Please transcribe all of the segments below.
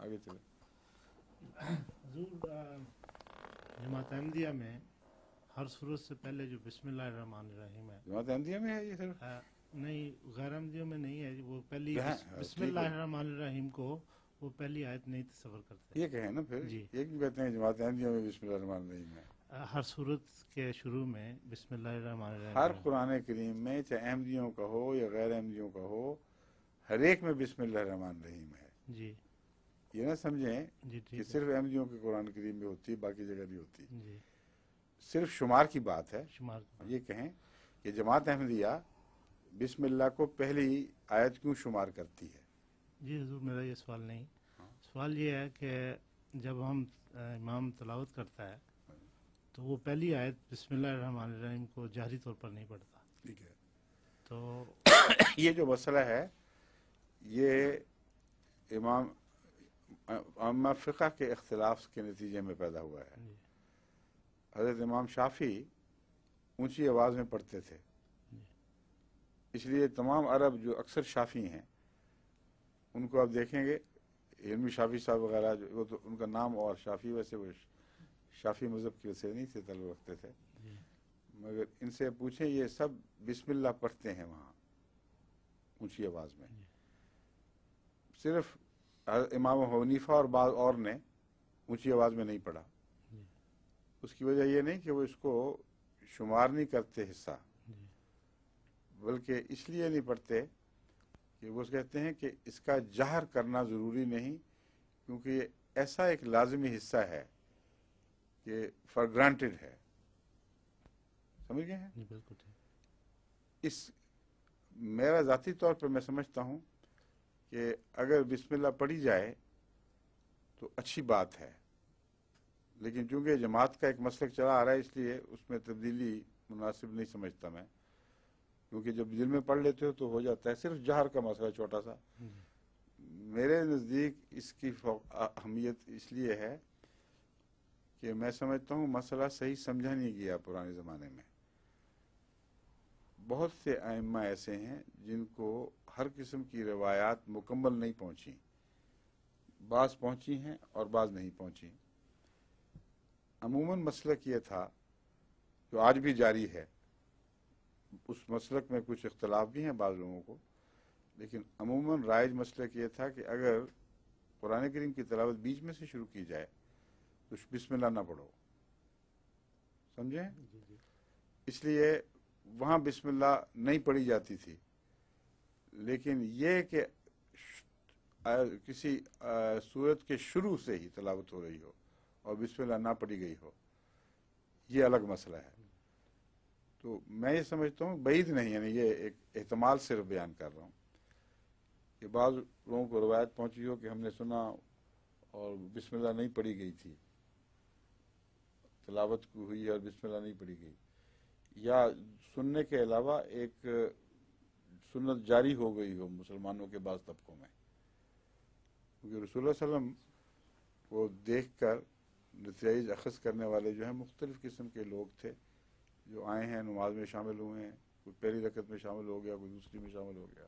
آگے چلے. حضور جماعت احمدیہ میں ہر صورت سے پہلے جو بسم اللہ الرحمن الرحیم ہے، جماعت احمدیہ میں ہے یہ صرف؟ نہیں، غیر احمدیوں میں نہیں ہے. وہ پہلی بسم ٹھیک اللہ ہے. الرحمن الرحیم کو وہ پہلی آیت نہیں تصور کرتے. یہ کہیں نا پھر جی، یہ کیوں کہتے ہیں جماعت احمدیہ میں بسم اللہ الرحمن الرحیم ہے؟ ہر صورت کے شروع میں بسم اللہ الرحمن الرحیم. ہر قرآن کریم میں چاہے احمدیوں کا ہو یا غیر احمدیوں کا ہو، ہر ایک میں بسم اللہ الرحمن الرحیم ہے. جی یہ نہ سمجھیں جی کہ ٹھیک ہے. صرف احمدیوں کے قرآن کریم میں ہوتی، باقی جگہ نہیں ہوتی. جی صرف شمار کی بات ہے. شمار یہ کہیں کہ جماعت احمدیہ بسم اللہ کو پہلی آیت کیوں شمار کرتی ہے؟ جی حضور، میرا یہ سوال نہیں. سوال یہ ہے کہ جب ہم امام تلاوت کرتا ہے تو وہ پہلی آیت بسم اللہ الرحمن الرحیم کو جہری طور پر نہیں پڑھتا. ٹھیک ہے. تو یہ جو مسئلہ ہے یہ امام عامہ فقہ کے اختلاف کے نتیجے میں پیدا ہوا ہے. جی حضرت امام شافعی اونچی آواز میں پڑھتے تھے، اس لیے تمام عرب جو اکثر شافعی ہیں ان کو آپ دیکھیں گے، علمی شافعی صاحب وغیرہ وہ تو ان کا نام اور شافعی، ویسے وہ شافعی مذہب کی وجہ سے نہیں تھے، تعلق رکھتے تھے، مگر ان سے پوچھیں یہ سب بسم اللہ پڑھتے ہیں وہاں اونچی آواز میں. صرف امام حنیفہ اور بعض اور نے اونچی آواز میں نہیں پڑھا. اس کی وجہ یہ نہیں کہ وہ اس کو شمار نہیں کرتے حصہ، بلکہ اس لیے نہیں پڑھتے کہ وہ کہتے ہیں کہ اس کا جہر کرنا ضروری نہیں، کیونکہ یہ ایسا ایک لازمی حصہ ہے کہ فار گرانٹیڈ ہے. سمجھ گئے ہیں؟ بالکل ٹھیک. اس میرا ذاتی طور پر میں سمجھتا ہوں کہ اگر بسم اللہ پڑھی جائے تو اچھی بات ہے، لیکن چونکہ جماعت کا ایک مسلک چلا آ رہا ہے اس لیے اس میں تبدیلی مناسب نہیں سمجھتا میں، کیونکہ جب دل میں پڑھ لیتے ہو تو ہو جاتا ہے. صرف جہر کا مسئلہ چھوٹا سا میرے نزدیک اس کی اہمیت اس لیے ہے کہ میں سمجھتا ہوں مسئلہ صحیح سمجھا نہیں گیا پرانے زمانے میں. بہت سے ائمہ ایسے ہیں جن کو ہر قسم کی روایات مکمل نہیں پہنچی، بعض پہنچی ہیں اور بعض نہیں پہنچی. عموماً مسلک یہ تھا جو آج بھی جاری ہے، اس مسلک میں کچھ اختلاف بھی ہیں بعض لوگوں کو، لیکن عموماً رائج مسلک یہ تھا کہ اگر قرآن کریم کی تلاوت بیچ میں سے شروع کی جائے تو بسم اللہ نہ پڑھو. سمجھیں؟ اس لیے وہاں بسم اللہ نہیں پڑھی جاتی تھی، لیکن یہ کہ کسی سورت کے شروع سے ہی تلاوت ہو رہی ہو اور بسم اللہ نہ پڑھی گئی ہو، یہ الگ مسئلہ ہے. تو میں یہ سمجھتا ہوں بعید نہیں، یعنی یہ ایک احتمال صرف بیان کر رہا ہوں کہ بعض لوگوں کو روایت پہنچی ہو کہ ہم نے سنا اور بسم اللہ نہیں پڑھی گئی تھی، تلاوت ہوئی اور بسم اللہ نہیں پڑھی گئی، یا سننے کے علاوہ ایک سنت جاری ہو گئی ہو مسلمانوں کے بعض طبقوں میں، کیونکہ رسول اللہ صلی اللہ علیہ وسلم کو دیکھ کر نتائج اخذ کرنے والے جو ہیں مختلف قسم کے لوگ تھے، جو آئے ہیں نماز میں شامل ہوئے ہیں، کوئی پہلی رکعت میں شامل ہو گیا، کوئی دوسری میں شامل ہو گیا،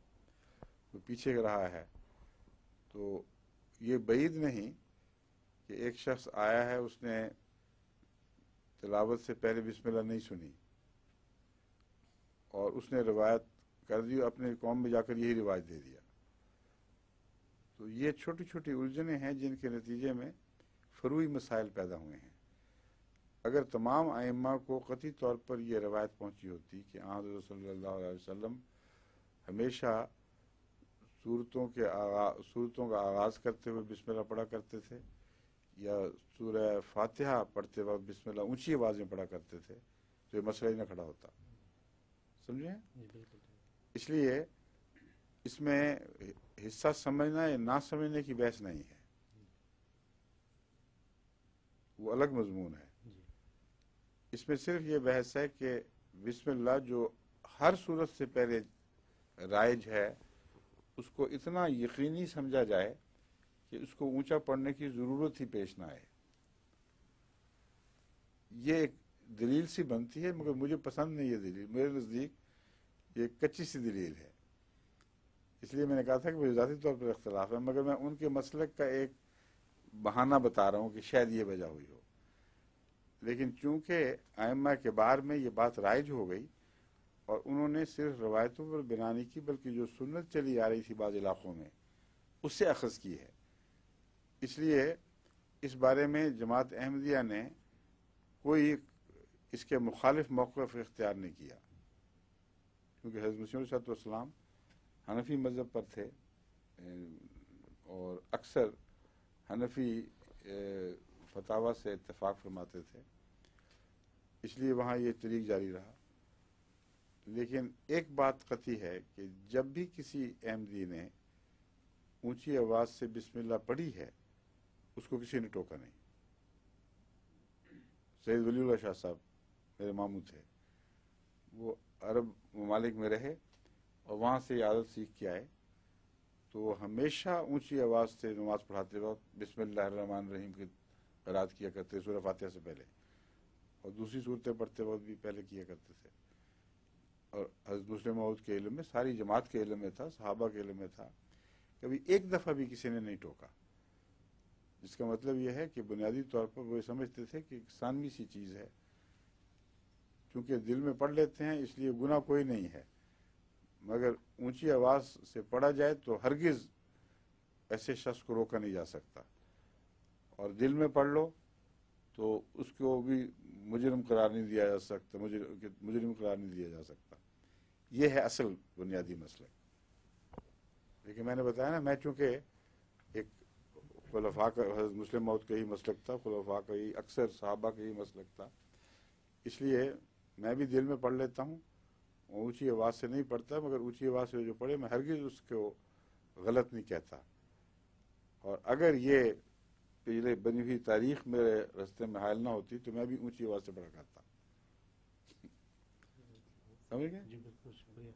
کوئی پیچھے رہا ہے. تو یہ بعید نہیں کہ ایک شخص آیا ہے، اس نے تلاوت سے پہلے بسم اللہ نہیں سنی اور اس نے روایت کر دی، اپنے قوم میں جا کر یہی روایت دے دیا. تو یہ چھوٹی چھوٹی الجھنیں ہیں جن کے نتیجے میں فروعی مسائل پیدا ہوئے ہیں. اگر تمام ائمہ کو قطعی طور پر یہ روایت پہنچی ہوتی کہ حضرت صلی اللہ علیہ وسلم ہمیشہ صورتوں کا آغاز کرتے ہوئے بسم اللہ پڑھا کرتے تھے، یا سورہ فاتحہ پڑھتے وقت بسم اللہ اونچی آواز میں پڑھا کرتے تھے، تو یہ مسئلہ ہی نہ کھڑا ہوتا. سمجھیں؟ اس لیے اس میں حصہ سمجھنا یا نہ سمجھنے کی بحث نہیں ہے، وہ الگ مضمون ہے. اس میں صرف یہ بحث ہے کہ بسم اللہ جو ہر صورت سے پہلے رائج ہے اس کو اتنا یقینی سمجھا جائے کہ اس کو اونچا پڑھنے کی ضرورت ہی پیش نہ آئے. یہ ایک دلیل سی بنتی ہے، مگر مجھے پسند نہیں یہ دلیل، میرے نزدیک یہ کچی سی دلیل ہے. اس لیے میں نے کہا تھا کہ مجھے ذاتی طور پر اختلاف ہے، مگر میں ان کے مسلک کا ایک بہانہ بتا رہا ہوں کہ شاید یہ وجہ ہوئی ہو، لیکن چونکہ ائمہ کے بار میں یہ بات رائج ہو گئی اور انہوں نے صرف روایتوں پر بنا نہیں کی بلکہ جو سنت چلی آ رہی تھی بعض علاقوں میں اس سے اخذ کی ہے، اس لیے اس بارے میں جماعت احمدیہ نے کوئی اس کے مخالف موقف اختیار نہیں کیا، کیونکہ حضرت مسیح علیہ السلام حنفی مذہب پر تھے اور اکثر حنفی فتاوی سے اتفاق فرماتے تھے، اس لیے وہاں یہ طریق جاری رہا۔ لیکن ایک بات قطعی ہے کہ جب بھی کسی احمدی نے اونچی آواز سے بسم اللہ پڑھی ہے اس کو کسی نے ٹوکا نہیں۔ سید ولی اللہ شاہ صاحب میرے ماموں تھے، وہ عرب ممالک میں رہے اور وہاں سے یہ عادت سیکھ کے آئے، تو وہ ہمیشہ اونچی آواز سے نماز پڑھاتے وقت بسم اللہ الرحمن الرحیم کی قرات کیا کرتے، سورہ فاتحہ سے پہلے، اور دوسری صورتیں پڑھتے وقت بھی پہلے کیا کرتے تھے۔ اور حضرت مسلم موعود کے علم میں، ساری جماعت کے علم میں تھا، صحابہ کے علم میں تھا، کبھی ایک دفعہ بھی کسی نے نہیں ٹوکا، جس کا مطلب یہ ہے کہ بنیادی طور پر وہ یہ سمجھتے تھے کہ ایک ثانوی سی چیز ہے، چونکہ دل میں پڑھ لیتے ہیں اس لیے گناہ کوئی نہیں ہے، مگر اونچی آواز سے پڑھا جائے تو ہرگز ایسے شخص کو روکا نہیں جا سکتا، اور دل میں پڑھ لو تو اس کو بھی مجرم قرار نہیں دیا جا سکتا، مجرم قرار نہیں دیا جا سکتا۔ یہ ہے اصل بنیادی مسئلہ۔ لیکن میں نے بتایا نا، میں چونکہ ایک خلفاء کا، حضرت مسلم موعود کا ہی مسلک تھا، خلفاء کا ہی، اکثر صحابہ کا ہی مسلک تھا، اس لیے میں بھی دل میں پڑھ لیتا ہوں، اونچی آواز سے نہیں پڑھتا، مگر اونچی آواز سے جو پڑھے میں ہرگز اس کو غلط نہیں کہتا، اور اگر یہ پچھلے بنی ہوئی تاریخ میرے رستے میں حائل نہ ہوتی تو میں بھی اونچی آواز سے پڑھا کرتا۔ سمجھ گئے؟ جی بالکل، شکریہ۔